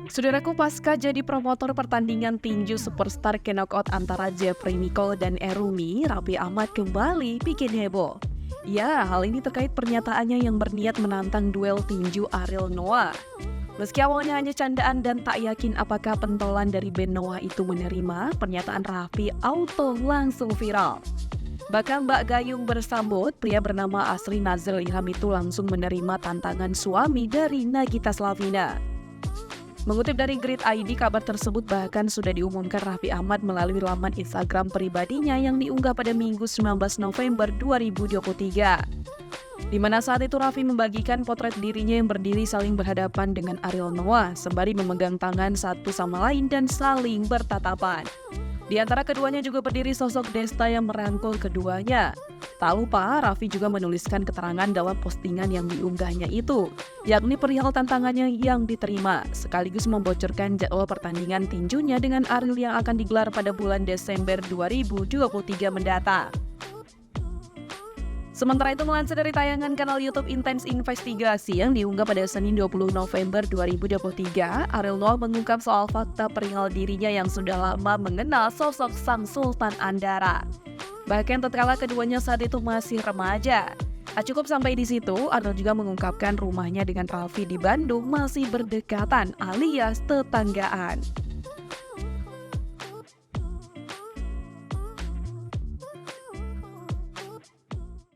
Saudaraku, pasca jadi promotor pertandingan tinju superstar knockout antara Jeffrey Nicole dan Erumi, Raffi Ahmad kembali bikin heboh. Ya, hal ini terkait pernyataannya yang berniat menantang duel tinju Ariel Noah. Meski awalnya hanya candaan dan tak yakin apakah pentolan dari band Noah itu menerima, pernyataan Raffi auto langsung viral. Bahkan Mbak Gayung bersambut, pria bernama Asri Nazil Ilham itu langsung menerima tantangan suami dari Nagita Slavina. Mengutip dari Grid ID, kabar tersebut bahkan sudah diumumkan Raffi Ahmad melalui laman Instagram pribadinya yang diunggah pada Minggu 19 November 2023. Di mana saat itu Raffi membagikan potret dirinya yang berdiri saling berhadapan dengan Ariel Noah, sembari memegang tangan satu sama lain dan saling bertatapan. Di antara keduanya juga berdiri sosok Desta yang merangkul keduanya. Tak lupa, Raffi juga menuliskan keterangan dalam postingan yang diunggahnya itu, yakni perihal tantangannya yang diterima, sekaligus membocorkan jadwal pertandingan tinjunya dengan Ariel yang akan digelar pada bulan Desember 2023 mendatang. Sementara itu, melansir dari tayangan kanal YouTube Intens Investigasi yang diunggah pada Senin 20 November 2023, Ariel Noah mengungkap soal fakta perihal dirinya yang sudah lama mengenal sosok sang Sultan Andara. Bahkan tatkala keduanya saat itu masih remaja. Tak cukup sampai di situ, Ariel juga mengungkapkan rumahnya dengan Raffi di Bandung masih berdekatan alias tetanggaan.